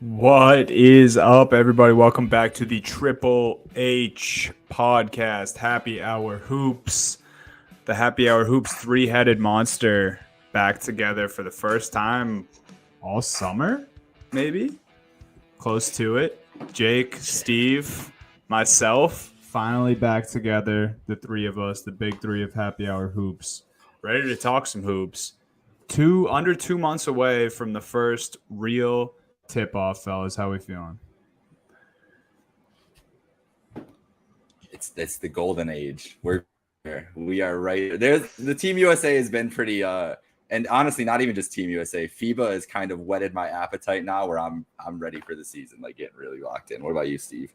What is up, everybody? Welcome back to the Triple H podcast, Happy Hour Hoops. The Happy Hour Hoops three-headed monster back together for the first time all summer, maybe? Close to it. Jake, Steve, myself, finally back together, the three of us, the big three of Happy Hour Hoops, ready to talk some hoops. Under 2 months away from the first real tip-off, fellas. How we feeling? It's the golden age. We are right there. The Team USA has been pretty and honestly, not even just Team USA. FIBA has kind of whetted my appetite now, where I'm ready for the season, like getting really locked in. What about you, Steve?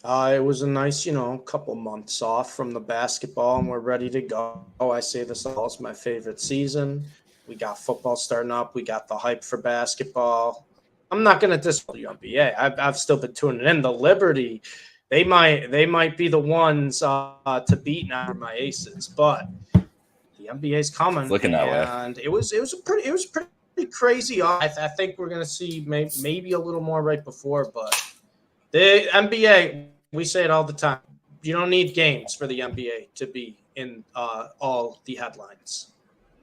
It was a nice, couple months off from the basketball, and we're ready to go. I say this all is my favorite season. We got football starting up. We got the hype for basketball. I'm not going to diss the NBA. I've still been tuning in. The Liberty, they might be the ones to beat now, my aces, but the NBA's coming. It's looking that way. And it was pretty crazy. I think we're going to see maybe a little more right before, but the NBA, we say it all the time. You don't need games for the NBA to be in all the headlines.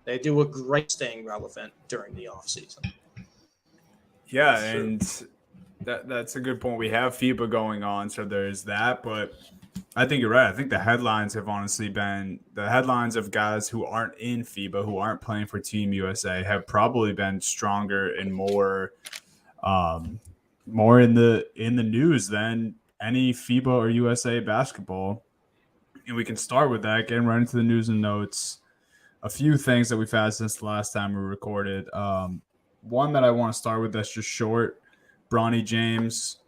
They do a great staying relevant during the offseason. Yeah, and that's a good point. We have FIBA going on, so there's that. But I think you're right. I think the headlines have honestly been the headlines of guys who aren't in FIBA, who aren't playing for Team USA, have probably been stronger and more in the news than any FIBA or USA basketball. And we can start with that, getting right into the news and notes. A few things that we've had since the last time we recorded. One that I want to start with that's just short. Bronny James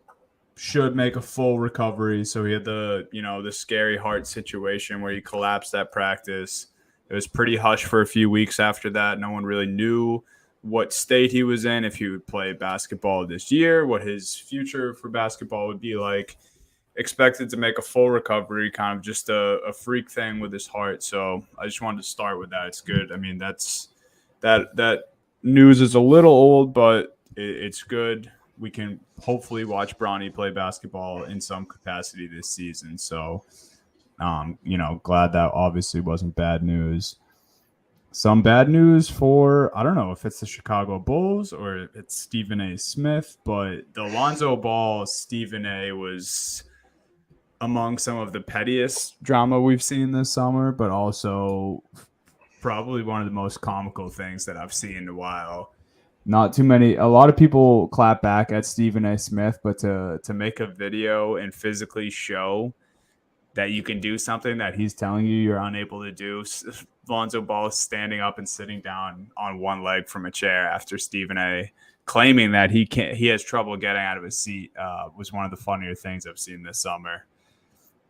should make a full recovery. So he had the scary heart situation where he collapsed at practice. It was pretty hush for a few weeks after that. No one really knew what state he was in, if he would play basketball this year, what his future for basketball would be like. Expected to make a full recovery, kind of just a freak thing with his heart. So I just wanted to start with that. It's good. I mean, that news is a little old, but it's good. We can hopefully watch Bronny play basketball in some capacity this season. So, glad that obviously wasn't bad news. Some bad news for, I don't know if it's the Chicago Bulls or if it's Stephen A. Smith, but the Lonzo Ball Stephen A. was among some of the pettiest drama we've seen this summer, but also probably one of the most comical things that I've seen in a while. A lot of people clap back at Stephen A. Smith, but to make a video and physically show that you can do something that he's telling you you're unable to do. Lonzo Ball standing up and sitting down on one leg from a chair after Stephen A. claiming that he has trouble getting out of his seat was one of the funnier things I've seen this summer.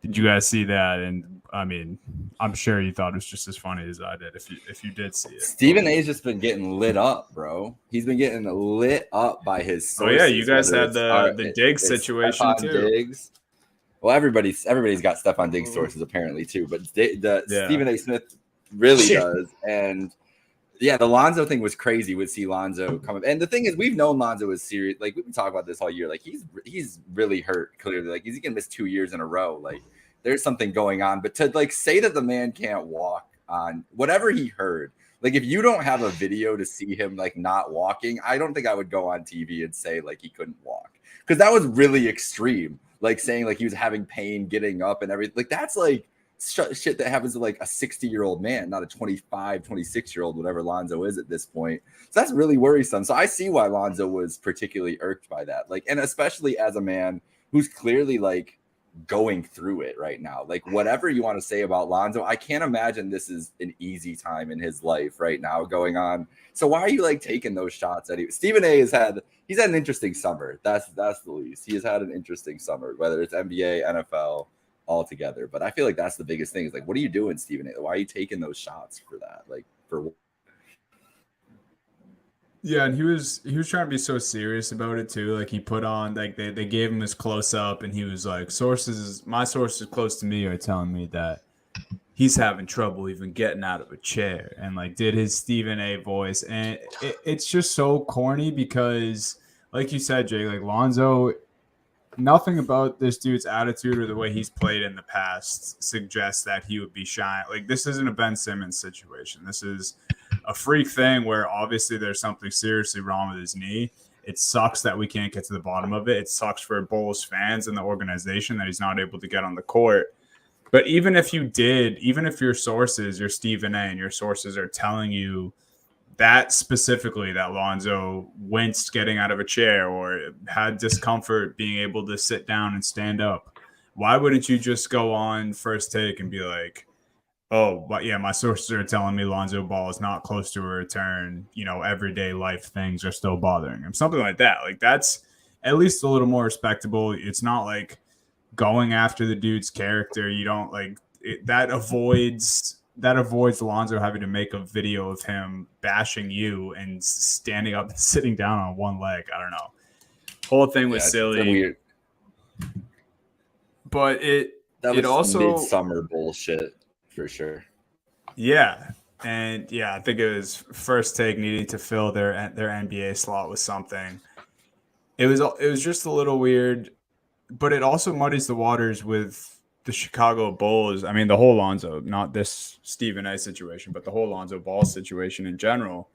Did you guys see that? And I mean, I'm sure you thought it was just as funny as I did if you did see it. Stephen A's just been getting lit up, bro. He's been getting lit up by his sources. Oh yeah, you guys had the Diggs situation too. Diggs. Well, everybody's got Stephon Diggs sources apparently too, but Stephen A. Smith really does. And yeah, the Lonzo thing was crazy. We'd see Lonzo come up, and the thing is, we've known Lonzo is serious. Like we've been talking about this all year. Like he's really hurt. Clearly, like he's gonna miss 2 years in a row. Like there's something going on. But to like say that the man can't walk on whatever he heard. Like if you don't have a video to see him like not walking, I don't think I would go on TV and say like he couldn't walk, because that was really extreme. Like saying like he was having pain getting up and everything. Like that's like shit that happens to like a 60-year-old man, not a 25, 26-year-old, whatever Lonzo is at this point. So that's really worrisome. So I see why Lonzo was particularly irked by that. Like, and especially as a man who's clearly like going through it right now. Like whatever you want to say about Lonzo, I can't imagine this is an easy time in his life right now going on. So why are you like taking those shots at him? Stephen A. he's had an interesting summer. That's the least. He has had an interesting summer, whether it's NBA, NFL, all together. But I feel like that's the biggest thing is like, what are you doing, Stephen A.? Why are you taking those shots for that? Like for Yeah, and he was trying to be so serious about it too. Like he put on like they gave him his close up, and he was like, my sources close to me are telling me that he's having trouble even getting out of a chair, and like did his Stephen A voice. And it's just so corny because, like you said, Jay, like Lonzo, nothing about this dude's attitude or the way he's played in the past suggests that he would be shy. Like, this isn't a Ben Simmons situation. This is a freak thing where obviously there's something seriously wrong with his knee. It sucks that we can't get to the bottom of it. It sucks for Bulls fans and the organization that he's not able to get on the court. But even if you did, even if your sources, your Stephen A and your sources are telling you that specifically, that Lonzo winced getting out of a chair or had discomfort being able to sit down and stand up, why wouldn't you just go on First Take and be like, oh, but yeah, my sources are telling me Lonzo Ball is not close to a return. You know, everyday life things are still bothering him. Something like that. Like, that's at least a little more respectable. It's not like going after the dude's character. You don't like it, that avoids Lonzo having to make a video of him bashing you and standing up and sitting down on one leg. I don't know. Whole thing was silly. Weird. But it also midsummer bullshit for sure. Yeah. And yeah, I think it was First Take needing to fill their NBA slot with something. It was just a little weird, but it also muddies the waters with the Chicago Bulls. I mean, the whole Lonzo, not this Stephen A situation, but the whole Lonzo Ball situation in general.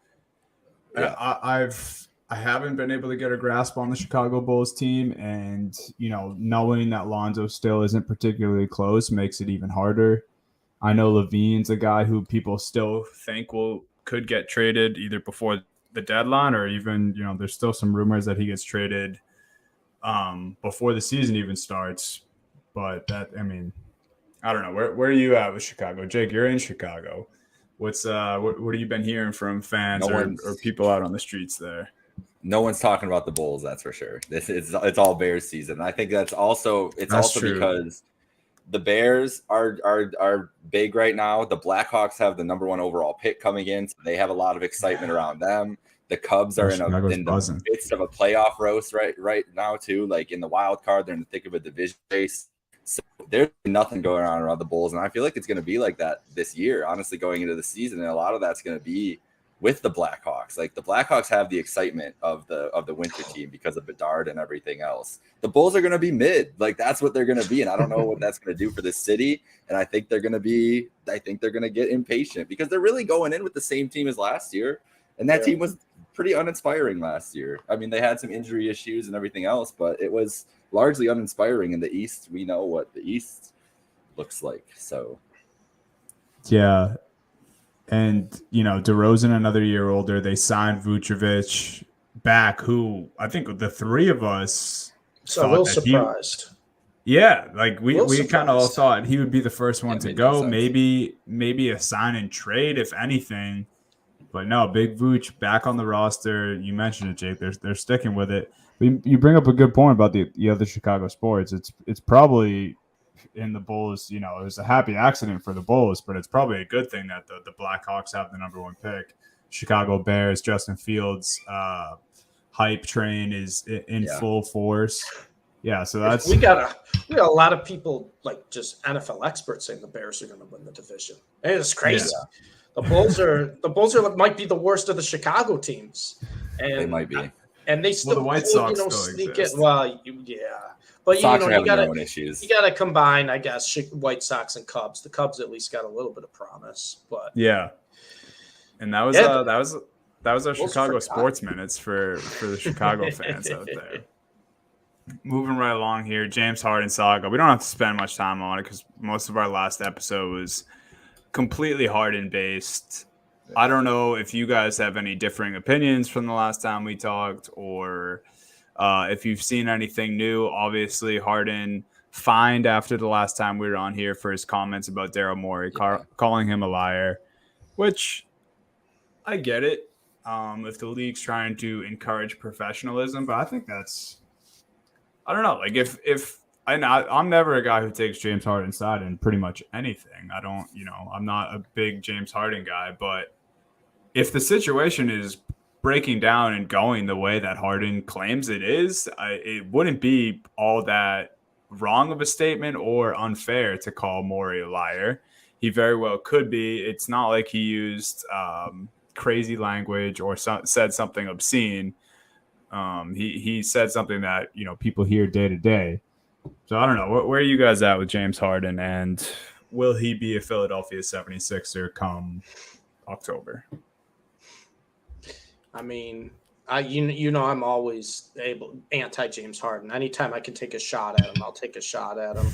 Yeah. I haven't been able to get a grasp on the Chicago Bulls team, and knowing that Lonzo still isn't particularly close makes it even harder. I know Levine's a guy who people still think could get traded either before the deadline or even, there's still some rumors that he gets traded before the season even starts. But I don't know. Where are you at with Chicago? Jake, you're in Chicago. What have you been hearing from fans or people out on the streets there? No one's talking about the Bulls, that's for sure. It's all Bears season. I think that's also true. Because the Bears are big right now. The Blackhawks have the number 1 overall pick coming in, so they have a lot of excitement around them. The Cubs are in the midst of a playoff race right now too. Like in the wild card, they're in the thick of a division race. So there's nothing going on around the Bulls, and I feel like it's going to be like that this year. Honestly, going into the season, and a lot of that's going to be with the Blackhawks. Like the Blackhawks have the excitement of the winter team because of Bedard and everything else. The Bulls are going to be mid. Like that's what they're going to be, and I don't know what that's going to do for this city. And I think they're going to get impatient because they're really going in with the same team as last year, and that team was pretty uninspiring last year. I mean, they had some injury issues and everything else, but it was largely uninspiring. In the East, we know what the East looks like. So, yeah. And, DeRozan another year older. They signed Vucevic back, who I think the three of us so a little surprised. We kind of all thought he would be the first one to go. Maybe a sign and trade, if anything. But no, Big Vooch back on the roster. You mentioned it, Jake. They're sticking with it. You bring up a good point about the other Chicago sports. It's probably in the Bulls. It was a happy accident for the Bulls, but it's probably a good thing that the Blackhawks have the number 1 pick. Chicago Bears, Justin Fields, hype train is in full force. Yeah, so that's we got a lot of people like just NFL experts saying the Bears are going to win the division. It's crazy. Yeah. The Bulls might be the worst of the Chicago teams, and they might be. And they still, the White Sox still sneak exist. Well, yeah, but Sox you got their own issues. You got to combine, I guess, White Sox and Cubs. The Cubs at least got a little bit of promise, but yeah. And that was our Chicago Sports Minutes for the Chicago fans out there. Moving right along here, James Harden saga. We don't have to spend much time on it because most of our last episode was completely Harden based. I don't know if you guys have any differing opinions from the last time we talked, or if you've seen anything new. Obviously, Harden fined after the last time we were on here for his comments about Daryl Morey, calling him a liar, which I get it. If the league's trying to encourage professionalism, but I think that's, I don't know. Like I'm never a guy who takes James Harden's side in pretty much anything. I'm not a big James Harden guy, but if the situation is breaking down and going the way that Harden claims it is, it wouldn't be all that wrong of a statement or unfair to call Morey a liar. he very well could be. It's not like he used crazy language or said something obscene. He said something that, you know, people hear day to day. So I don't know. Where are you guys at with James Harden, and will he be a Philadelphia 76er come October? I mean, you know I'm always anti James Harden. Anytime I can take a shot at him, I'll take a shot at him.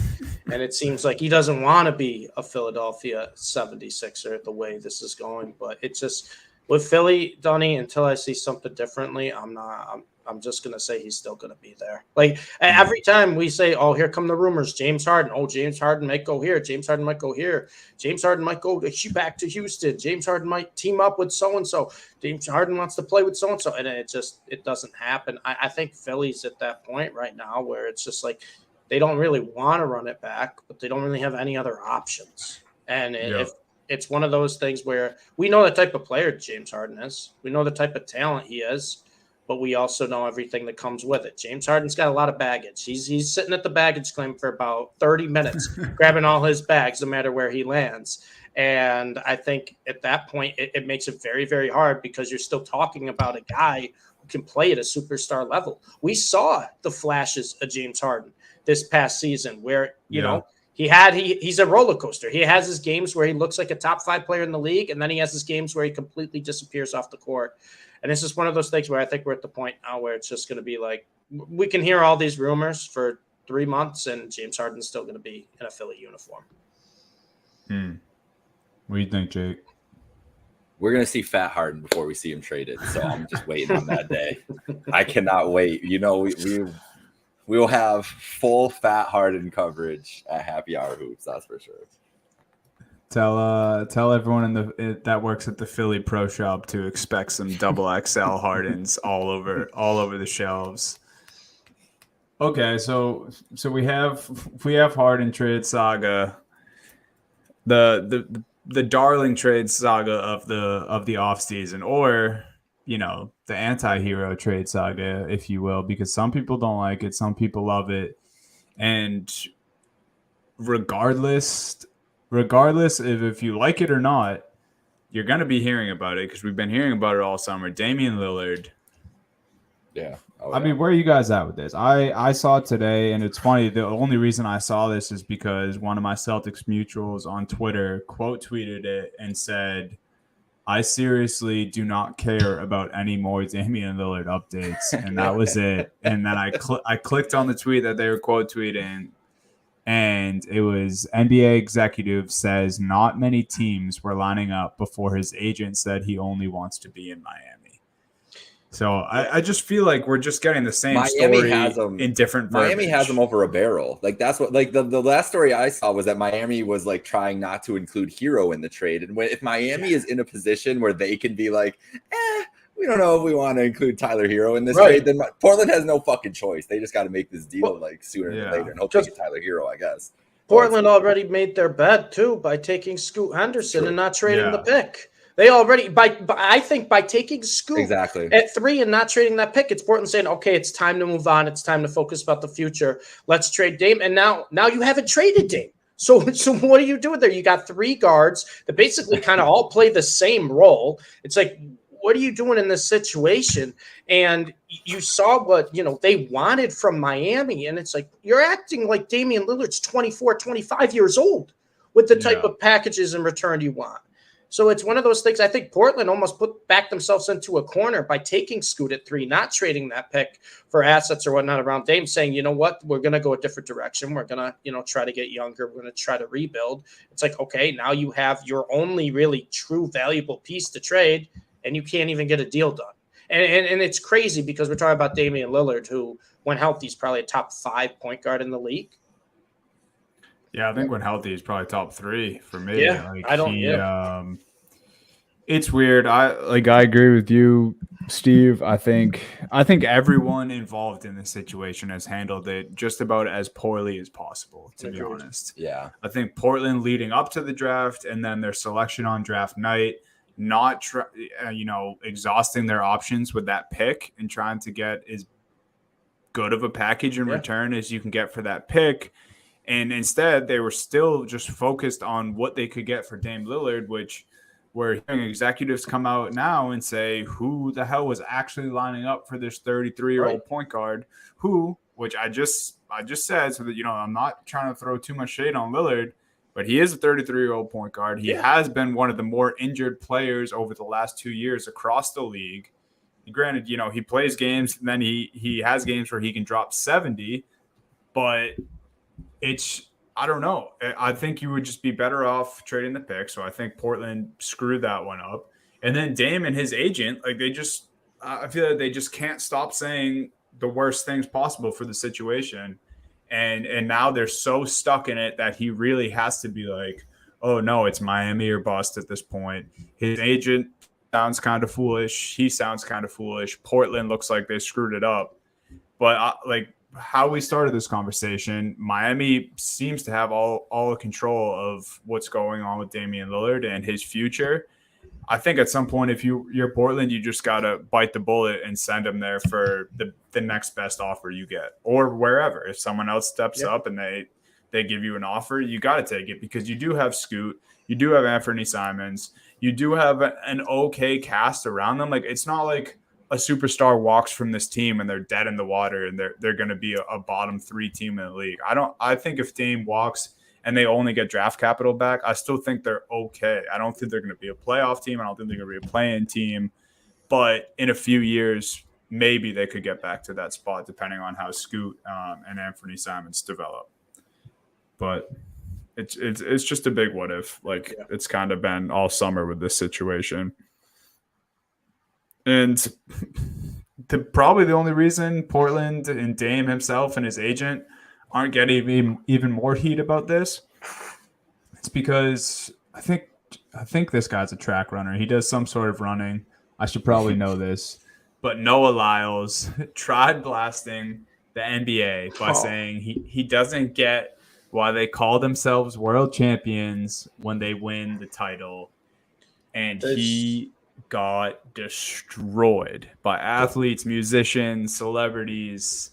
And it seems like he doesn't want to be a Philadelphia 76er the way this is going. But it's just with Philly, Donnie, until I see something differently, I'm just going to say he's still going to be there. Like every time we say, oh, here come the rumors, James Harden. Oh, James Harden might go here. James Harden might go here. James Harden might go back to Houston. James Harden might team up with so-and-so. James Harden wants to play with so-and-so. And it doesn't happen. I think Philly's at that point right now where it's just like they don't really want to run it back, but they don't really have any other options. And if it's one of those things where we know the type of player James Harden is. We know the type of talent he is. But we also know everything that comes with it. James Harden's got a lot of baggage. He's sitting at the baggage claim for about 30 minutes, grabbing all his bags, no matter where he lands. And I think at that point, it makes it very, very hard because you're still talking about a guy who can play at a superstar level. We saw the flashes of James Harden this past season where, you know, he's a roller coaster. He has his games where he looks like a top 5 player in the league, and then he has his games where he completely disappears off the court. And it's just one of those things where I think we're at the point now where it's just going to be like we can hear all these rumors for 3 months, and James Harden's still going to be in a Philly uniform. What do you think, Jake? We're going to see Fat Harden before we see him traded. So I'm just waiting on that day. I cannot wait. You know, we will have full Fat Harden coverage at Happy Hour Hoops. That's for sure. Tell everyone that works at the Philly Pro Shop to expect some double XL Hardens all over the shelves. Okay, so we have Harden trade saga, the darling trade saga of the offseason, or you know, the anti-hero trade saga, if you will, because some people don't like it, some people love it, and regardless if you like it or not, you're going to be hearing about it because we've been hearing about it all summer. Damian Lillard. Yeah. I mean, where are you guys at with this? I saw it today, and it's funny. The only reason I saw this is because one of my Celtics mutuals on Twitter quote tweeted it and said, I seriously do not care about any more Damian Lillard updates. And that was it. And then I clicked on the tweet that they were quote tweeting, and it was NBA executive says not many teams were lining up before his agent said he only wants to be in Miami. So I just feel like we're just getting the same story in different verbiage. Miami has him over a barrel. Like that's what the last story I saw was that Miami was like trying not to include Hero in the trade. And if Miami is in a position where they can be like, we don't know if we want to include Tyler Hero in this trade, then Portland has no fucking choice. They just got to make this deal like sooner than later and hope they get Tyler Hero, I guess. Portland already made their bet too by taking Scoot Henderson and not trading the pick. They already I think by taking Scoot at 3 and not trading that pick, it's Portland saying, okay, it's time to move on. It's time to focus about the future. Let's trade Dame. And now you haven't traded Dame. So what are you doing there? You got 3 guards that basically kind of all play the same role. It's like, what are you doing in this situation? And you saw what, they wanted from Miami. And it's like, you're acting like Damian Lillard's 24, 25 years old with the type of packages in return you want. So it's one of those things. I think Portland almost backed themselves into a corner by taking Scoot at 3, not trading that pick for assets or whatnot around Dame, saying, you know what, we're going to go a different direction. We're going to, try to get younger. We're going to try to rebuild. It's like, okay, now you have your only really true valuable piece to trade, and you can't even get a deal done. And it's crazy because we're talking about Damian Lillard, who, when healthy, is probably a top 5 point guard in the league. Yeah, I think when healthy, he's probably top 3 for me. Yeah, it's weird. I agree with you, Steve. I think everyone involved in this situation has handled it just about as poorly as possible, to be honest. Yeah. I think Portland leading up to the draft and then their selection on draft night, not exhausting their options with that pick and trying to get as good of a package in return as you can get for that pick. And instead, they were still just focused on what they could get for Dame Lillard, which we're hearing executives come out now and say, who the hell was actually lining up for this 33-year-old point guard which I just said, so that, I'm not trying to throw too much shade on Lillard, but he is a 33-year-old point guard. He has been one of the more injured players over the last 2 years across the league. Granted, he plays games, and then he has games where he can drop 70, but I don't know. I think you would just be better off trading the pick. So I think Portland screwed that one up. And then Dame and his agent, I feel like they just can't stop saying the worst things possible for the situation. And now they're so stuck in it that he really has to be like, oh no, it's Miami or bust at this point. His agent sounds kind of foolish. He sounds kind of foolish. Portland looks like they screwed it up. But how we started this conversation, Miami seems to have all the control of what's going on with Damian Lillard and his future. I think at some point, if you're Portland, you just got to bite the bullet and send him there for the next best offer you get, or wherever. If someone else steps up and they give you an offer, you got to take it, because you do have Scoot, you do have Anthony Simons, you do have an okay cast around them. Like, it's not like a superstar walks from this team and they're dead in the water and they're going to be a bottom 3 team in the league. I think if Dame walks and they only get draft capital back, I still think they're okay. I don't think they're going to be a playoff team. I don't think they're going to be a play-in team. But in a few years, maybe they could get back to that spot, depending on how Scoot and Anthony Simons develop. But it's just a big what if. It's kind of been all summer with this situation. And probably the only reason Portland and Dame himself and his agent aren't getting even more heat about this, it's because I think this guy's a track runner. He does some sort of running. I should probably know this. But Noah Lyles tried blasting the NBA by saying he doesn't get why they call themselves world champions when they win the title. And he got destroyed by athletes, musicians, celebrities.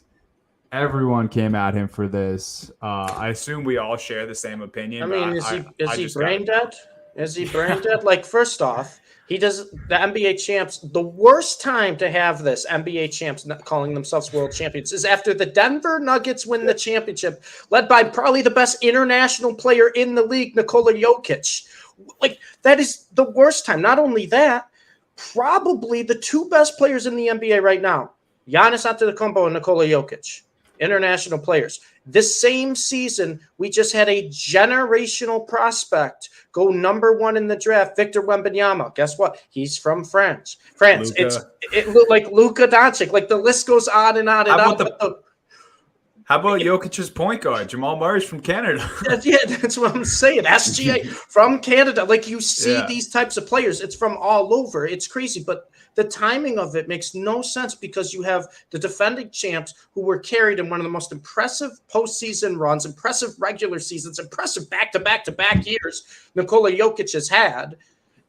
Everyone came at him for this. I assume we all share the same opinion. I mean, is he brain dead? Is he brain dead? Like, first off, he does the NBA champs. The worst time to have this NBA champs not calling themselves world champions is after the Denver Nuggets win the championship, led by probably the best international player in the league, Nikola Jokic. Like, that is the worst time. Not only that, probably the 2 best players in the NBA right now, Giannis Antetokounmpo and Nikola Jokic, international players. This same season, we just had a generational prospect go number 1 in the draft, Victor Wembanyama. Guess what? He's from France. It looked like Luka Doncic. Like, the list goes on and on and on. How about Jokic's point guard? Jamal Murray's from Canada. Yeah, that's what I'm saying. SGA from Canada. Like, you see these types of players. It's from all over. It's crazy. But the timing of it makes no sense, because you have the defending champs who were carried in one of the most impressive postseason runs, impressive regular seasons, impressive back-to-back-to-back years Nikola Jokic has had.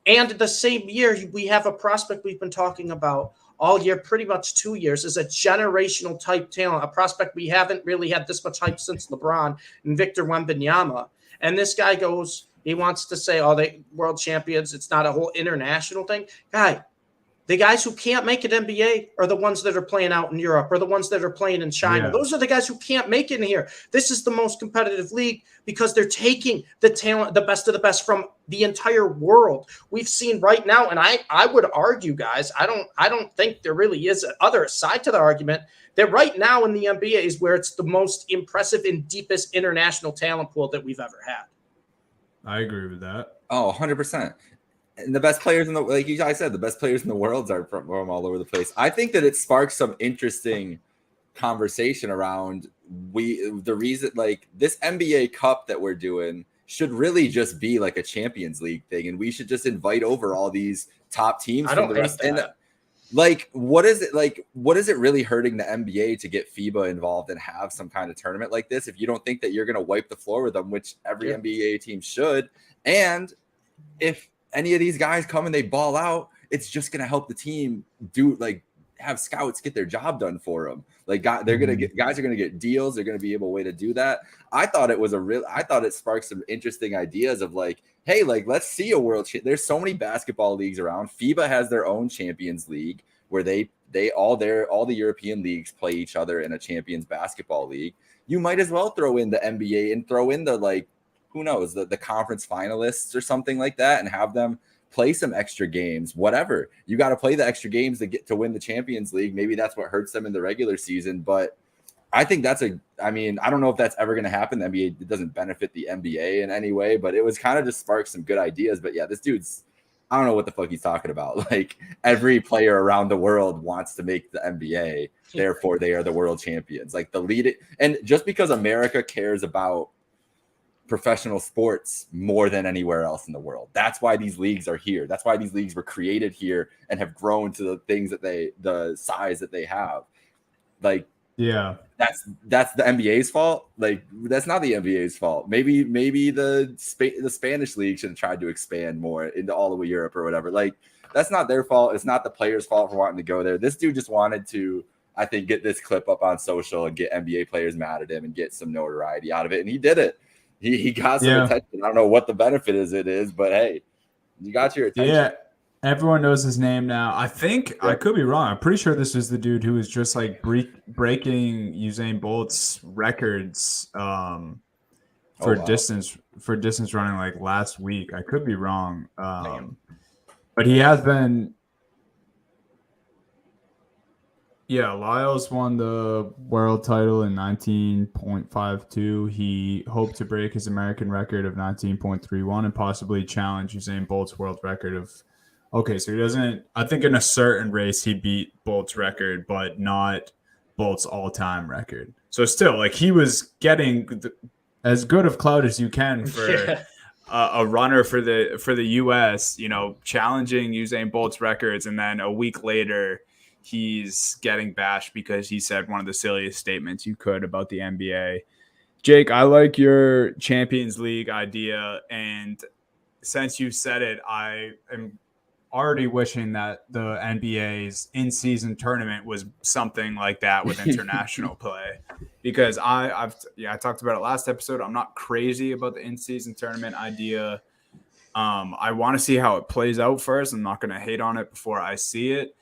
And the same year, we have a prospect we've been talking about all year, pretty much 2 years, is a generational type talent, a prospect we haven't really had this much hype since LeBron, and Victor Wembanyama. And this guy goes, he wants to say, they world champions. It's not a whole international thing. The guys who can't make it NBA are the ones that are playing out in Europe, or the ones that are playing in China. Yeah. Those are the guys who can't make it in here. This is the most competitive league because they're taking the talent, the best of the best from the entire world. We've seen right now, and I would argue, guys, I don't think there really is other side to the argument, that right now in the NBA is where it's the most impressive and deepest international talent pool that we've ever had. I agree with that. Oh, 100%. And the best players in the, like you guys said, the best players in the world are from all over the place. I think that it sparks some interesting conversation around the reason, like, this NBA Cup that we're doing should really just be like a Champions League thing, and we should just invite over all these top teams from the rest. And like, what is it really hurting the NBA to get FIBA involved and have some kind of tournament like this if you don't think that you're going to wipe the floor with them, which every NBA team should? And if any of these guys come and they ball out, it's just going to help the team do, like, have scouts get their job done for them. Like guys are gonna get deals. They're gonna be able a way to do that. I thought it sparked some interesting ideas of like, hey, like let's see a world. There's so many basketball leagues around. FIBA has their own Champions League where they all the European leagues play each other in a Champions Basketball League. You might as well throw in the NBA and throw in the like, who knows, the conference finalists or something like that, and have them play some extra games, whatever. You got to play the extra games to get to win the Champions League. Maybe that's what hurts them in the regular season. But I think I don't know if that's ever going to happen. The NBA, it doesn't benefit the NBA in any way, but it was kind of just sparked some good ideas. But yeah, this dude's, I don't know what the fuck he's talking about. Like every player around the world wants to make the NBA. Therefore, they are the world champions. Like the lead. And just because America cares about professional sports more than anywhere else in the world, that's why these leagues are here. That's why these leagues were created here and have grown to the things that the size that they have. Like, yeah, that's the NBA's fault. Like, that's not the NBA's fault. Maybe the Spanish league should have tried to expand more into all of Europe or whatever. Like, that's not their fault. It's not the players' fault for wanting to go there. This dude just wanted to, I think, get this clip up on social and get NBA players mad at him and get some notoriety out of it. And he did it. He got some attention. I don't know what the benefit it is, but hey, you got your attention. Yeah, everyone knows his name now. I think I could be wrong. I'm pretty sure this is the dude who was just like breaking Usain Bolt's records for distance running like last week. I could be wrong, but he has been. Yeah, Lyles won the world title in 19.52. He hoped to break his American record of 19.31 and possibly challenge Usain Bolt's world record of. Okay, so he doesn't. I think in a certain race he beat Bolt's record, but not Bolt's all-time record. So still, like he was getting as good of clout as you can for a runner for the U.S. You know, challenging Usain Bolt's records, and then a week later, he's getting bashed because he said one of the silliest statements you could about the NBA. Jake, I like your Champions League idea. And since you said it, I am already wishing that the NBA's in-season tournament was something like that with international play. Because I talked about it last episode. I'm not crazy about the in-season tournament idea. I want to see how it plays out first. I'm not going to hate on it before I see it.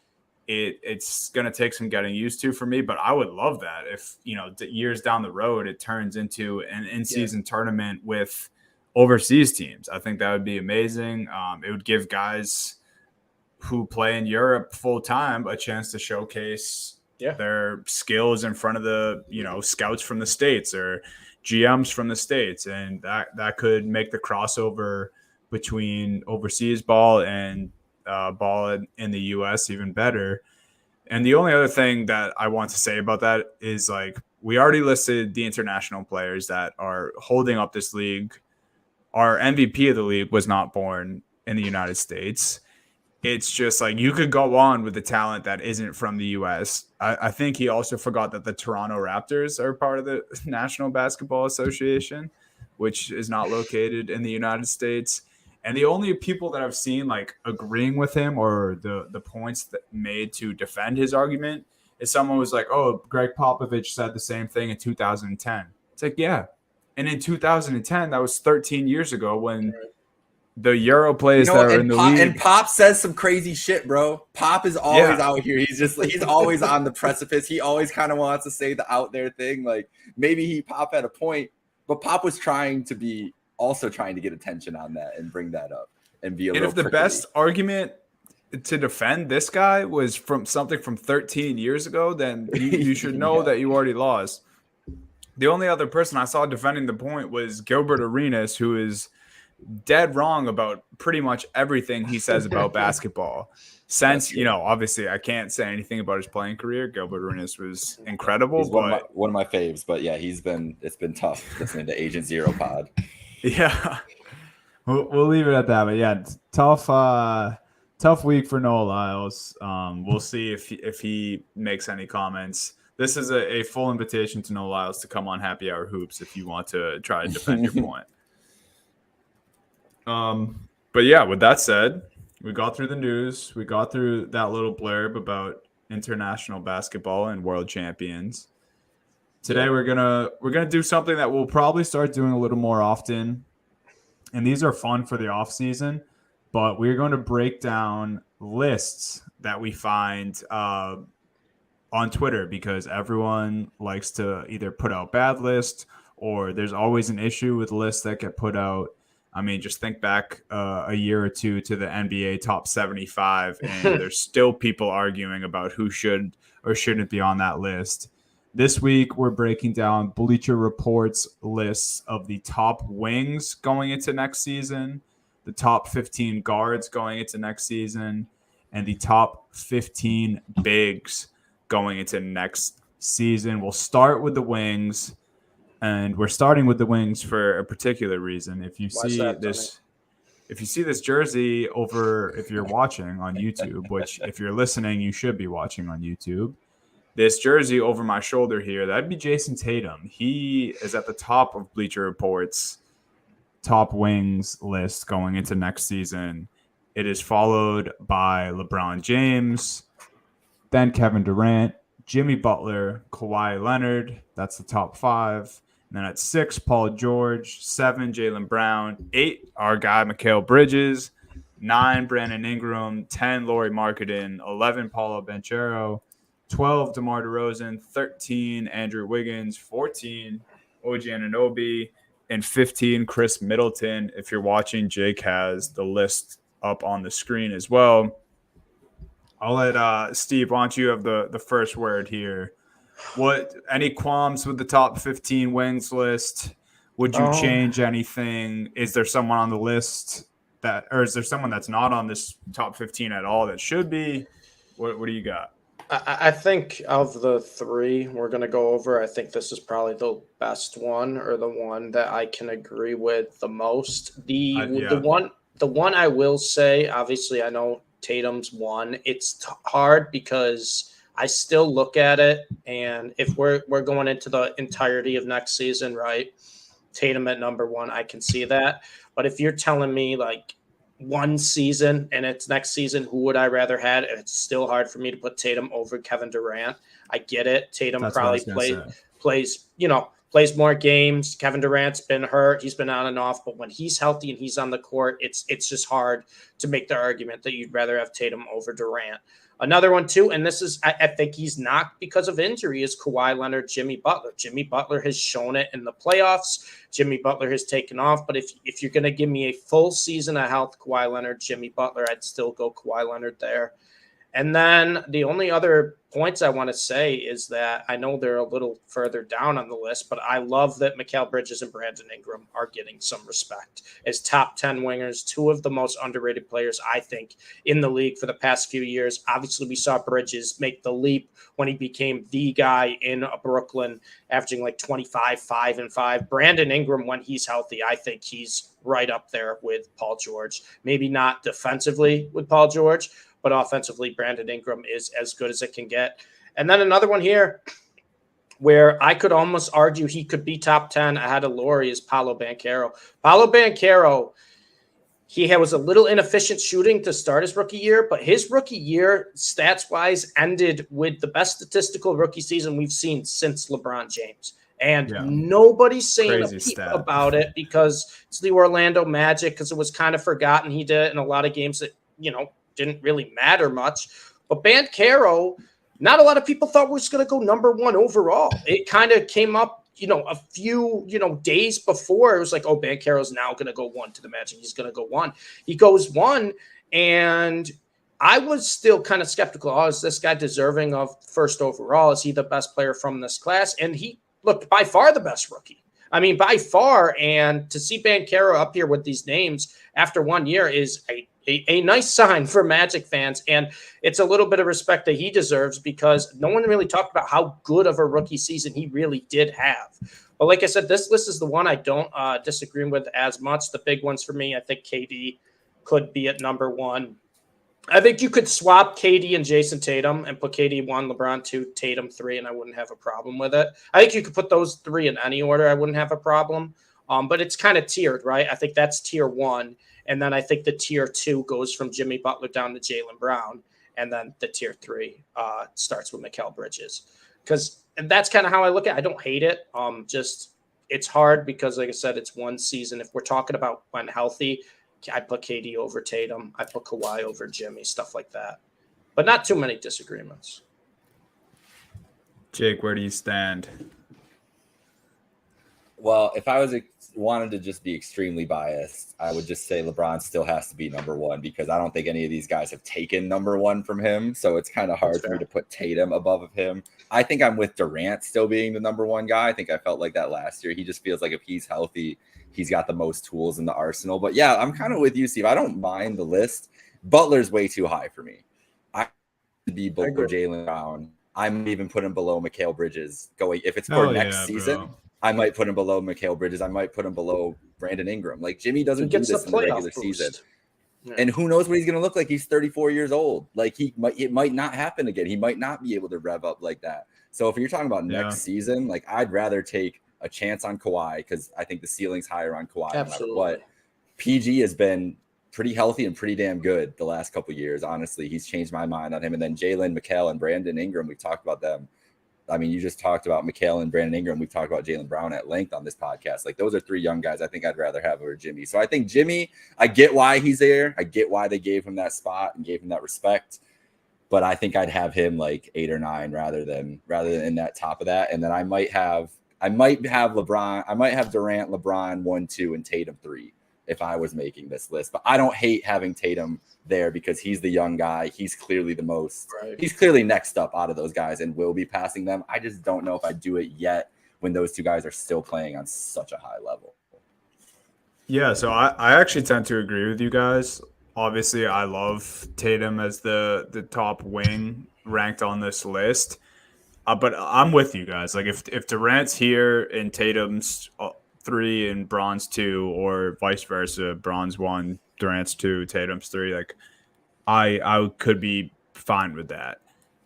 It's going to take some getting used to for me, but I would love that if, you know, years down the road, it turns into an in-season tournament with overseas teams. I think that would be amazing. It would give guys who play in Europe full time a chance to showcase their skills in front of the, you know, scouts from the States or GMs from the States. And that could make the crossover between overseas ball and ball in the U.S. even better. And the only other thing that I want to say about that is, like, we already listed the international players that are holding up this league. Our MVP of the league was not born in the United States. It's just like you could go on with the talent that isn't from the U.S. I think he also forgot that the Toronto Raptors are part of the National Basketball Association, which is not located in the United States. And the only people that I've seen like agreeing with him or the points that made to defend his argument is someone was like, oh, Greg Popovich said the same thing in 2010. It's like, yeah. And in 2010, that was 13 years ago when the Euro players that are in the league. And Pop says some crazy shit, bro. Pop is always out here. He's always on the precipice. He always kind of wants to say the out there thing. Like maybe Pop had a point, but Pop was trying to get attention on that and bring that up and be a little. And if the best argument to defend this guy was from something from 13 years ago, then you should know that you already lost. The only other person I saw defending the point was Gilbert Arenas, who is dead wrong about pretty much everything he says about basketball. Since, you know, obviously I can't say anything about his playing career. Gilbert Arenas was incredible. He's one of my faves, but yeah, it's been tough listening to Agent Zero pod. Yeah, we'll leave it at that. But yeah, tough week for Noah Lyles. We'll see if he makes any comments. This is a full invitation to Noah Lyles to come on Happy Hour Hoops if you want to try to defend your point. But yeah, with that said, we got through the news. We got through that little blurb about international basketball and world champions. Today we're gonna do something that we'll probably start doing a little more often, and these are fun for the off season. But we're going to break down lists that we find on Twitter, because everyone likes to either put out bad lists, or there's always an issue with lists that get put out. I mean, just think back a year or two to the NBA top 75, and there's still people arguing about who should or shouldn't be on that list. This week, we're breaking down Bleacher Report's lists of the top wings going into next season, the top 15 guards going into next season, and the top 15 bigs going into next season. We'll start with the wings, and we're starting with the wings for a particular reason. If you see this jersey over, if you're watching on YouTube, which if you're listening, you should be watching on YouTube, this jersey over my shoulder here, that'd be Jason Tatum. He is at the top of Bleacher Report's top wings list going into next season. It is followed by LeBron James, then Kevin Durant, Jimmy Butler, Kawhi Leonard. That's the top 5. And then at 6, Paul George. 7, Jaylen Brown. 8, our guy, Mikal Bridges. 9, Brandon Ingram. 10, Lauri Markkanen. 11, Paulo Banchero. 12, DeMar DeRozan. 13, Andrew Wiggins. 14, OG Anunoby. And 15, Chris Middleton. If you're watching, Jake has the list up on the screen as well. I'll let Steve, why don't you have the first word here? Any qualms with the top 15 wings list? Would you change anything? Is there someone on the list or is there someone that's not on this top 15 at all that should be? What do you got? I think of the 3 we're going to go over, I think this is probably the best one, or the one that I can agree with the most. The one I will say, obviously I know Tatum's 1. It's hard because I still look at it, and if we're going into the entirety of next season, right, Tatum at number 1, I can see that. But if you're telling me like one season and it's next season, who would I rather had? It's still hard for me to put Tatum over Kevin Durant. I get it. Tatum probably plays more games. Kevin Durant's been hurt. He's been on and off. But when he's healthy and he's on the court, it's just hard to make the argument that you'd rather have Tatum over Durant. Another one, too, and this is, I think he's knocked because of injury, is Kawhi Leonard, Jimmy Butler. Jimmy Butler has shown it in the playoffs. Jimmy Butler has taken off. But if you're going to give me a full season of health, Kawhi Leonard, Jimmy Butler, I'd still go Kawhi Leonard there. And then the only other points I want to say is that I know they're a little further down on the list, but I love that Mikal Bridges and Brandon Ingram are getting some respect as top 10 wingers, 2 of the most underrated players, I think, in the league for the past few years. Obviously, we saw Bridges make the leap when he became the guy in Brooklyn, averaging like 25, 5 and 5. Brandon Ingram, when he's healthy, I think he's right up there with Paul George. Maybe not defensively with Paul George, but offensively, Brandon Ingram is as good as it can get. And then another one here where I could almost argue he could be top 10 ahead of Lauri is Paolo Banchero. Paolo Banchero, he was a little inefficient shooting to start his rookie year, but his rookie year, stats-wise, ended with the best statistical rookie season we've seen since LeBron James. And nobody's saying a peep about it because it's the Orlando Magic, because it was kind of forgotten he did it in a lot of games that, didn't really matter much. But Banchero, not a lot of people thought was going to go number 1 overall. It kind of came up, a few, days before. It was like, Banchero's now going to go 1 to the Magic. He's going to go 1. He goes 1, and I was still kind of skeptical. Oh, is this guy deserving of first overall? Is he the best player from this class? And he looked by far the best rookie. I mean, by far. And to see Banchero up here with these names after 1 year is a nice sign for Magic fans, and it's a little bit of respect that he deserves because no one really talked about how good of a rookie season he really did have. But like I said, this list is the one I don't disagree with as much. The big ones for me, I think KD could be at number 1. I think you could swap KD and Jason Tatum and put KD 1, LeBron 2, Tatum 3, and I wouldn't have a problem with it. I think you could put those 3 in any order. I wouldn't have a problem. But it's kind of tiered, right? I think that's tier 1. And then I think the tier 2 goes from Jimmy Butler down to Jaylen Brown. and then the tier 3 starts with Mikal Bridges. Because that's kind of how I look at it. I don't hate it. Just it's hard because, like I said, it's one season. If we're talking about when healthy, I put KD over Tatum. I put Kawhi over Jimmy, stuff like that. But not too many disagreements. Jake, where do you stand? Well, if I wanted to just be extremely biased, I would just say LeBron still has to be number one because I don't think any of these guys have taken number one from him. So it's kind of hard for me to put Tatum above of him. I think I'm with Durant still being the number one guy. I think I felt like that last year. He just feels like if he's healthy, he's got the most tools in the arsenal. But yeah, I'm kind of with you, Steve. I don't mind the list. Butler's way too high for me. I would be Booker, Jaylen Brown. I might even put him below Mikal Bridges. If it's for next season, bro. I might put him below Mikal Bridges. I might put him below Brandon Ingram. Like Jimmy doesn't do this in the regular season. Yeah. And who knows what he's going to look like? He's 34 years old. Like it might not happen again. He might not be able to rev up like that. So if you're talking about next season, like I'd rather take a chance on Kawhi because I think the ceiling's higher on Kawhi. Absolutely. No matter what. PG has been pretty healthy and pretty damn good the last couple of years. Honestly, he's changed my mind on him. And then Jalen, Mikal, and Brandon Ingram, we talked about them. I mean, you just talked about Mikal and Brandon Ingram. We've talked about Jaylen Brown at length on this podcast. Like those are three young guys I think I'd rather have over Jimmy. So I think Jimmy, I get why he's there. I get why they gave him that spot and gave him that respect. But I think I'd have him like 8 or 9 rather than in that top of that. And then I might have LeBron. I might have Durant, LeBron 1, 2, and Tatum 3 if I was making this list. But I don't hate having Tatum there because he's the young guy. He's clearly the most. Right. He's clearly next up out of those guys and will be passing them. I just don't know if I do it yet when those two guys are still playing on such a high level. Yeah, so I actually tend to agree with you guys. Obviously, I love Tatum as the top wing ranked on this list. But I'm with you guys. Like if Durant's here and Tatum's 3 and Bron's 2, or vice versa, Bron's 1, Durant's 2, Tatum's 3, like I could be fine with that.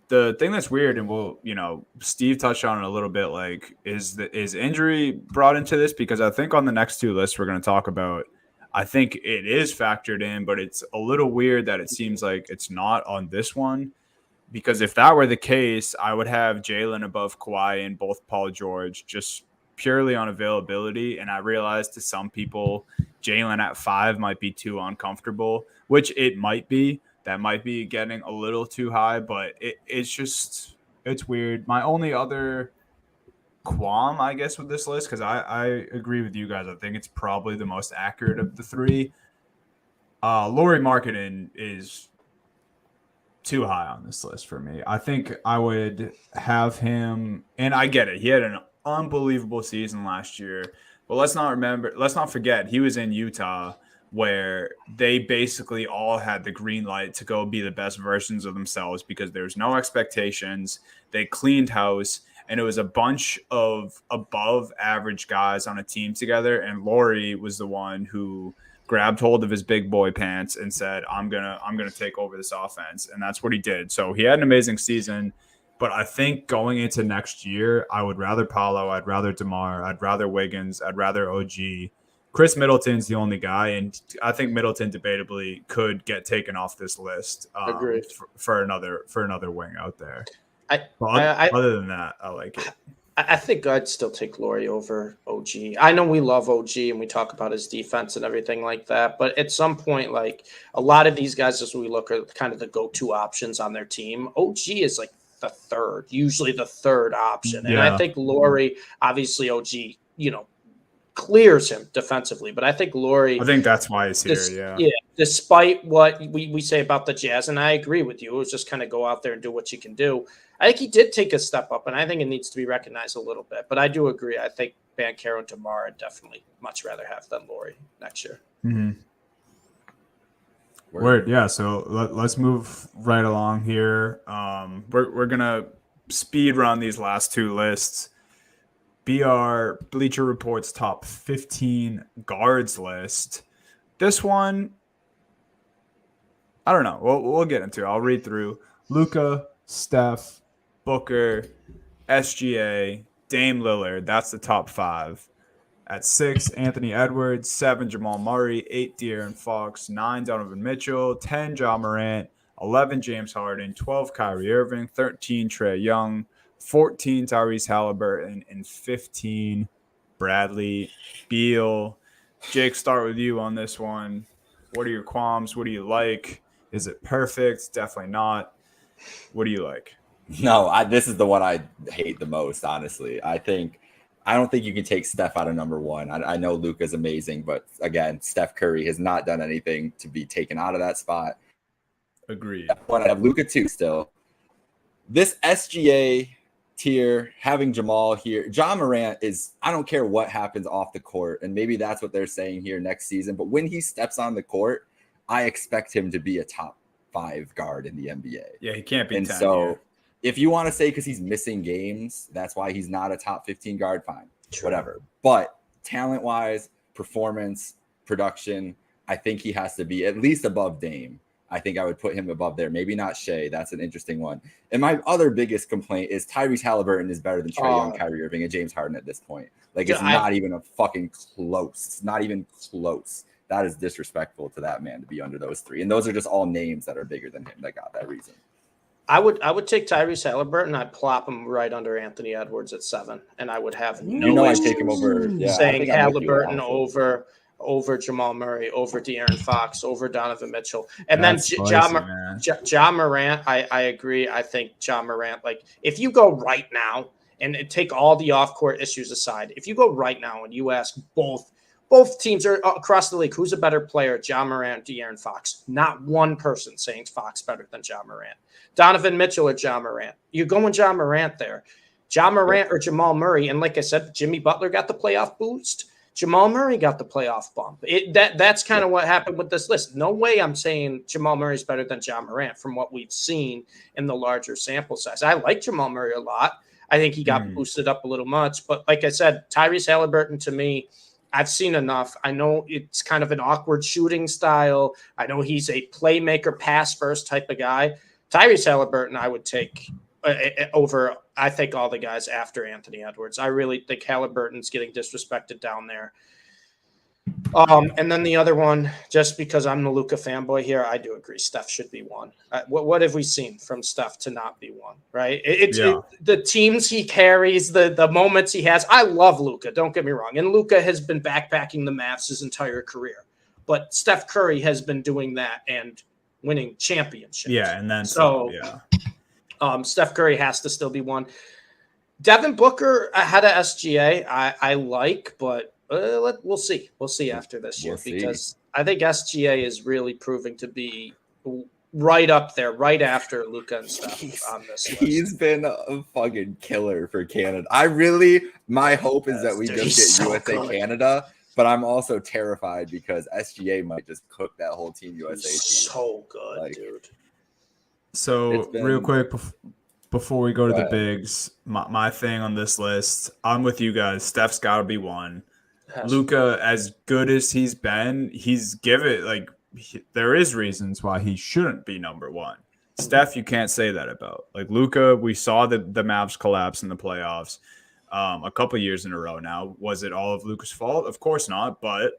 The thing that's weird, and Steve touched on it a little bit, like is injury brought into this? Because I think on the next two lists we're going to talk about, I think it is factored in, but it's a little weird that it seems like it's not on this one. Because if that were the case, I would have Jalen above Kawhi and both Paul George just purely on availability. And I realize to some people, Jalen at 5 might be too uncomfortable, which it might be. That might be getting a little too high, but it's weird. My only other qualm, I guess, with this list, because I agree with you guys. I think it's probably the most accurate of the 3. Lauri Markkanen is too high on this list for me. I think I would have him, and I get it. He had an unbelievable season last year, but let's not forget he was in Utah where they basically all had the green light to go be the best versions of themselves because there's no expectations. They cleaned house, and it was a bunch of above average guys on a team together, and Lauri was the one who grabbed hold of his big boy pants and said, I'm gonna take over this offense. And that's what he did. So he had an amazing season. But I think going into next year, I would rather Paolo, I'd rather DeMar, I'd rather Wiggins, I'd rather OG. Chris Middleton's the only guy, and I think Middleton debatably could get taken off this list for another wing out there. Other than that, I like it. I think I'd still take Lauri over OG. I know we love OG and we talk about his defense and everything like that, but at some point, like a lot of these guys, as we look at kind of the go-to options on their team, OG is like usually the third option. And I think Lauri, obviously OG, clears him defensively, but I think Lauri. I think that's why he's here. Yeah. Despite what we say about the Jazz, and I agree with you, it was just kind of go out there and do what you can do. I think he did take a step up, and I think it needs to be recognized a little bit. But I do agree. I think Banchero and DeMar I'd definitely much rather have than Lauri next year. Mm-hmm. Word. Yeah. So let's move right along here. We're gonna speed run these last two lists. BR Bleacher Report's top 15 guards list. This one, I don't know. We'll get into it. I'll read through. Luka, Steph, Booker, SGA, Dame Lillard. That's the top 5. At 6, Anthony Edwards. 7, Jamal Murray. 8, De'Aaron Fox. 9, Donovan Mitchell. 10, Ja Morant. 11 James Harden, 12 Kyrie Irving, 13 Trae Young, 14 Tyrese Halliburton, and 15 Bradley Beal. Jake, start with you on this one. What are your qualms? What do you like? Is it perfect? Definitely not. What do you like? No, this is the one I hate the most, honestly. I don't think you can take Steph out of number one. I know Luka's amazing, but again, Steph Curry has not done anything to be taken out of that spot. Agreed. But I have Luka too still. This SGA tier, having Jamal here, John Morant is, I don't care what happens off the court, and maybe that's what they're saying here next season, but when he steps on the court, I expect him to be a top 5 guard in the NBA. Yeah, he can't be 10. And so if you want to say because he's missing games, that's why he's not a top 15 guard, fine, whatever. But talent-wise, performance, production, I think he has to be at least above Dame. I think I would put him above there. Maybe not Shea. That's an interesting one. And my other biggest complaint is Tyrese Halliburton is better than Trae Young, Kyrie Irving, and James Harden at this point. Like, it's not even a fucking close. It's not even close. That is disrespectful to that man to be under those three. And those are just all names that are bigger than him that got that reason. I would take Tyrese Halliburton. I'd plop him right under Anthony Edwards at 7, and I would have I'd take him over. Yeah, saying Halliburton over Jamal Murray, over De'Aaron Fox, over Donovan Mitchell, and that's then Ja Morant. I agree. I ja Morant. Like, if you go right now and take all the off-court issues aside, if you go right now and you ask both teams are across the league, who's a better player, Ja Morant, De'Aaron Fox? Not one person saying Fox better than Ja Morant. Donovan Mitchell or Ja Morant? You're going Ja Morant there. Ja Morant or Jamal Murray. And like I said, Jimmy Butler got the playoff boost. Jamal Murray got the playoff bump. That's kind of what happened with this list. No way I'm saying Jamal Murray's better than Ja Morant from what we've seen in the larger sample size. I like Jamal Murray a lot. I think he got boosted up a little much. But like I said, Tyrese Halliburton, to me, I've seen enough. I know it's kind of an awkward shooting style. I know he's a playmaker, pass-first type of guy. Tyrese Halliburton, I would take over, I think, all the guys after Anthony Edwards. I really think Halliburton's getting disrespected down there. And then the other one, just because I'm the Luka fanboy here, I do agree. Steph should be 1. What have we seen from Steph to not be 1, right? The teams he carries, the moments he has. I love Luka, don't get me wrong. And Luka has been backpacking the Mavs his entire career. But Steph Curry has been doing that and winning championships. Yeah, and then Steph Curry has to still be 1. Devin Booker ahead of SGA, I like, but we'll see. We'll see after this year because I think SGA is really proving to be right up there, right after Luka and Steph on this list. He's been a fucking killer for Canada. My hope is that we just get USA Canada, but I'm also terrified because SGA might just cook that whole Team USA team. So good, dude. So real quick before we go to the bigs, my thing on this list, I'm with you guys. Steph's got to be 1. Luka, as good as he's been, there is reasons why he shouldn't be number 1. Steph, you can't say that about. Like, Luka, we saw the Mavs collapse in the playoffs a couple years in a row now. Was it all of Luka's fault? Of course not, but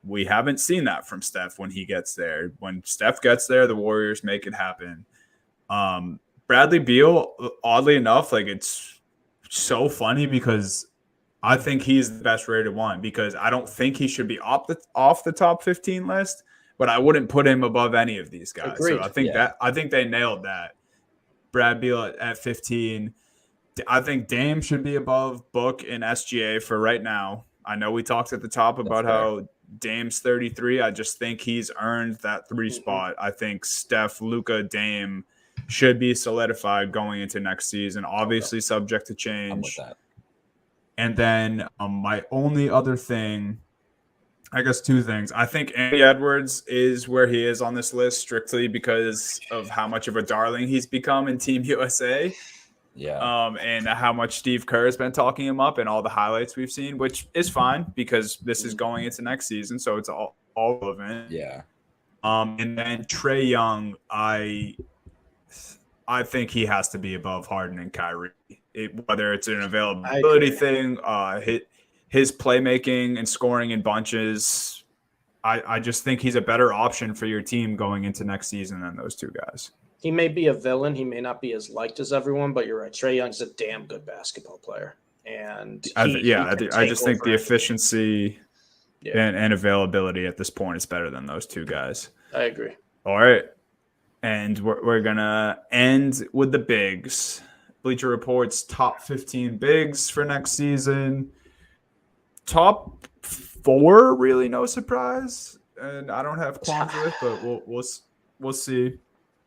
we haven't seen that from Steph when he gets there. When Steph gets there, the Warriors make it happen. Bradley Beal, oddly enough, like, it's so funny because I think he's the best rated one because I don't think he should be off the top 15 list, but I wouldn't put him above any of these guys. Agreed. So I think they nailed that. Brad Beal at 15. I think Dame should be above Book and SGA for right now. I know we talked at the top about how Dame's 33. I just think he's earned that 3 spot. I think Steph, Luka, Dame should be solidified going into next season, obviously subject to change. I'm with that. And then my only other thing, I guess 2 things. I think Anthony Edwards is where he is on this list strictly because of how much of a darling he's become in Team USA. Yeah. And how much Steve Kerr has been talking him up and all the highlights we've seen, which is fine because this is going into next season, so it's all relevant. Yeah. And then Trae Young, I think he has to be above Harden and Kyrie. Whether it's an availability thing, his playmaking and scoring in bunches, I just think he's a better option for your team going into next season than those two guys. He may be a villain. He may not be as liked as everyone, but you're right. Trae Young's a damn good basketball player. And I just think the efficiency and availability at this point is better than those two guys. I agree. All right. And we're going to end with the bigs. Bleacher Report's top 15 bigs for next season. Top 4, really no surprise. And I don't have qualms with, but we'll see.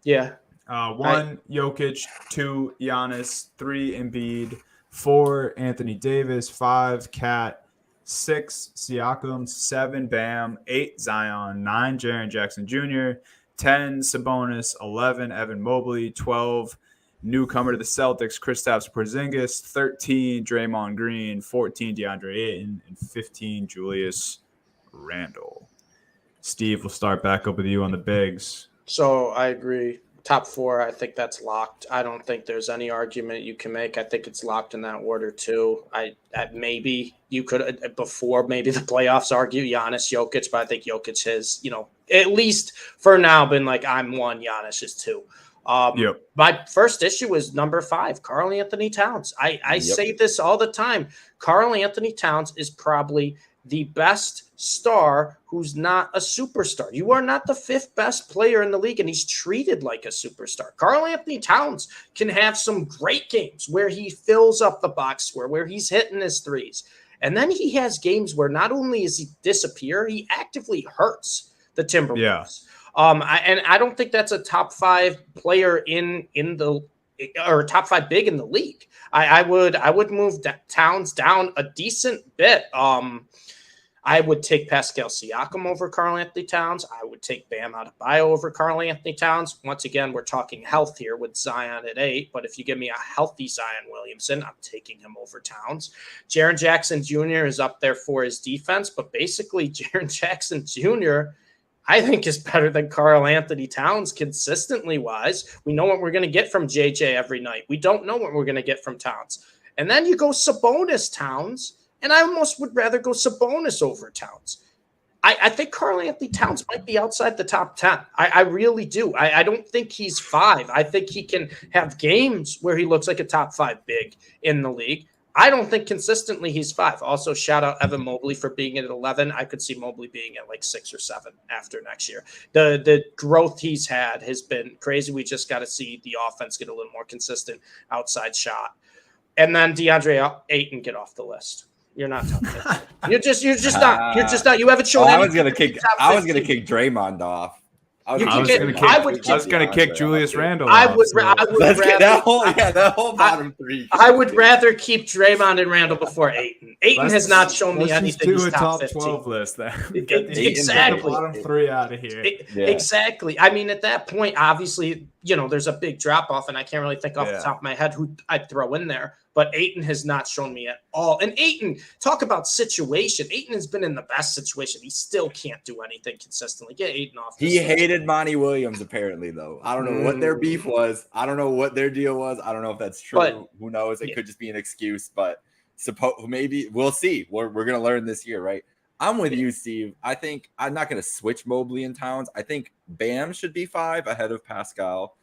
Yeah. 1, Jokic. 2, Giannis. 3, Embiid. 4, Anthony Davis. 5, Cat. 6, Siakam. 7, Bam. 8, Zion. 9, Jaren Jackson Jr. 10, Sabonis. 11, Evan Mobley. 12, newcomer to the Celtics, Kristaps Porzingis. 13, Draymond Green. 14, DeAndre Ayton. And 15, Julius Randle. Steve, we'll start back up with you on the bigs. So I agree. Top 4, I think that's locked. I don't think there's any argument you can make. I think it's locked in that order too. Maybe you could, before maybe the playoffs, argue Giannis, Jokic, but I think Jokic has, at least for now, been like, I'm 1, Giannis is 2. My first issue is number 5, Karl Anthony Towns. I say this all the time. Karl Anthony Towns is probably the best star who's not a superstar. You are not the 5th best player in the league, and he's treated like a superstar. Karl Anthony Towns can have some great games where he fills up the box score, where he's hitting his threes. And then he has games where not only is he disappear, he actively hurts the Timberwolves. I don't think that's a top 5 player in the or top 5 big in the league. I would move Towns down a decent bit. I would take Pascal Siakam over Karl Anthony Towns. I would take Bam Adebayo over Karl Anthony Towns. Once again, we're talking health here with Zion at 8, but if you give me a healthy Zion Williamson, I'm taking him over Towns. Jaren Jackson Jr. is up there for his defense, but basically Jaren Jackson Jr., I think, is better than Karl Anthony Towns consistently wise. We know what we're going to get from JJ every night. We don't know what we're going to get from Towns. And then you go Sabonis Towns, and I almost would rather go Sabonis over Towns. I think Karl Anthony Towns might be outside the top 10. I really do. I don't think he's 5. I think he can have games where he looks like a top 5 big in the league. I don't think consistently he's 5. Also, shout out Evan Mobley for being at 11. I could see Mobley being at like 6 or 7 after next year. The growth he's had has been crazy. We just got to see the offense get a little more consistent outside shot. And then DeAndre Ayton get off the list. You're not top 15. You're just not. You're just not. You haven't shown. I was gonna kick Draymond off. I was gonna kick Julius Randle. Let's get that whole bottom 3. I would rather keep Draymond and Randle before Ayton. Ayton has not shown me anything. Let's do a top 12 list then. Exactly. The bottom 3 out of here. Exactly. I mean, at that point, obviously, there's a big drop off, and I can't really think off the top of my head who I'd throw in there. But Ayton has not shown me at all. And Ayton, talk about situation. Ayton has been in the best situation. He still can't do anything consistently. Get Ayton off. He hated Monty Williams, apparently, though. I don't know what their beef was. I don't know what their deal was. I don't know if that's true. But, who knows? It could just be an excuse. But maybe we'll see. We're going to learn this year, right? I'm with you, Steve. I think I'm not going to switch Mobley and Towns. I think Bam should be 5 ahead of Pascal.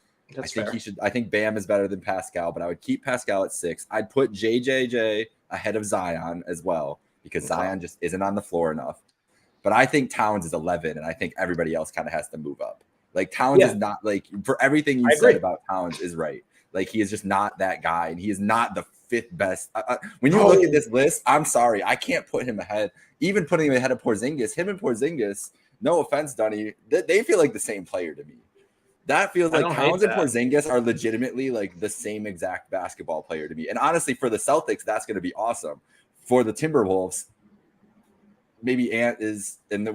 I think Bam is better than Pascal, but I would keep Pascal at 6. I'd put JJJ ahead of Zion as well because Zion just isn't on the floor enough. But I think Towns is 11, and I think everybody else kind of has to move up. Like Towns is not like for everything you said about Towns is right. Like he is just not that guy, and he is not the 5th best. When you look at this list, I'm sorry, I can't put him ahead. Even putting him ahead of Porzingis, him and Porzingis, no offense, Dunny, they feel like the same player to me. That feels like Towns and Porzingis are legitimately like the same exact basketball player to me. And honestly, for the Celtics, that's going to be awesome. For the Timberwolves, maybe Ant is, and the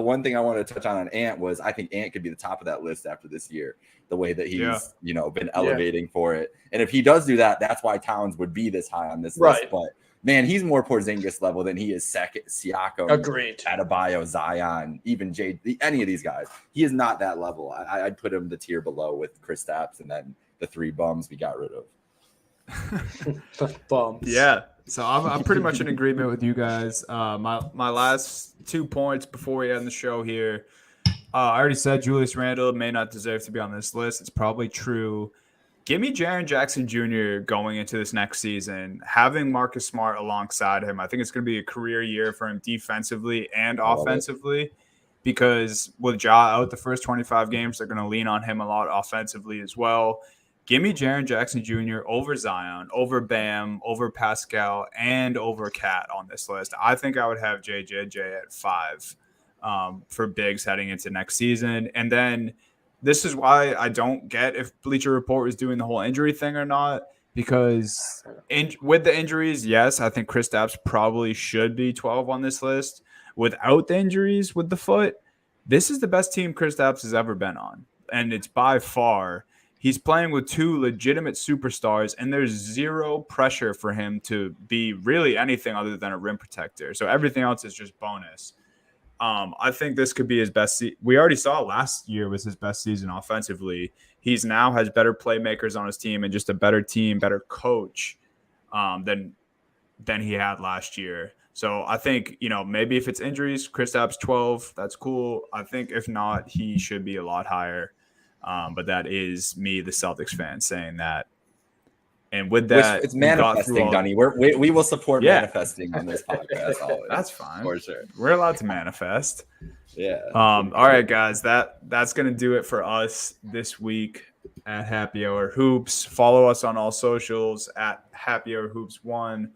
one thing I wanted to touch on Ant was I think Ant could be the top of that list after this year, the way that he's been elevating for it. And if he does do that, that's why Towns would be this high on this list. But man, he's more Porzingis level than he is Siakam, agreed, Adebayo, Zion, even any of these guys. He is not that level. I'd put him the tier below with Kristaps and then the 3 bums we got rid of. Bums. Yeah, So I'm pretty much in agreement with you guys. My last 2 points before we end the show here. I already said Julius Randle may not deserve to be on this list. It's probably true. Give me Jaren Jackson Jr. going into this next season. Having Marcus Smart alongside him, I think it's going to be a career year for him defensively and offensively. Because with Ja out the first 25 games, they're going to lean on him a lot offensively as well. Give me Jaren Jackson Jr. over Zion, over Bam, over Pascal, and over Cat on this list. I think I would have JJJ at 5 for bigs heading into next season. And then this is why I don't get if Bleacher Report was doing the whole injury thing or not, because with the injuries, yes, I think Kristaps probably should be 12 on this list. Without the injuries with the foot, this is the best team Kristaps has ever been on. And it's by far. He's playing with 2 legitimate superstars, and there's zero pressure for him to be really anything other than a rim protector. So everything else is just bonus. I think this could be his best. We already saw last year was his best season offensively. He's now has better playmakers on his team and just a better team, better coach than he had last year. So I think, maybe if it's injuries, Kristaps 12, that's cool. I think if not, he should be a lot higher. But that is me, the Celtics fan, saying that. And with that, it's manifesting, Dunny. We will support manifesting on this podcast always. That's fine. For sure. We're allowed to manifest. Yeah. All right, guys. That's gonna do it for us this week at Happy Hour Hoops. Follow us on all socials at Happy Hour Hoops 1.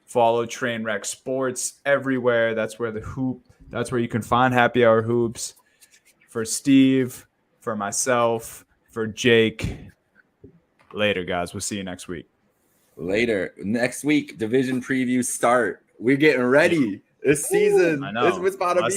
Follow Trainwreck Sports everywhere. That's where you can find Happy Hour Hoops. For Steve, for myself, for Jake. Later, guys. We'll see you next week. Later. Next week, division previews start. We're getting ready. This season. I know. This was about to be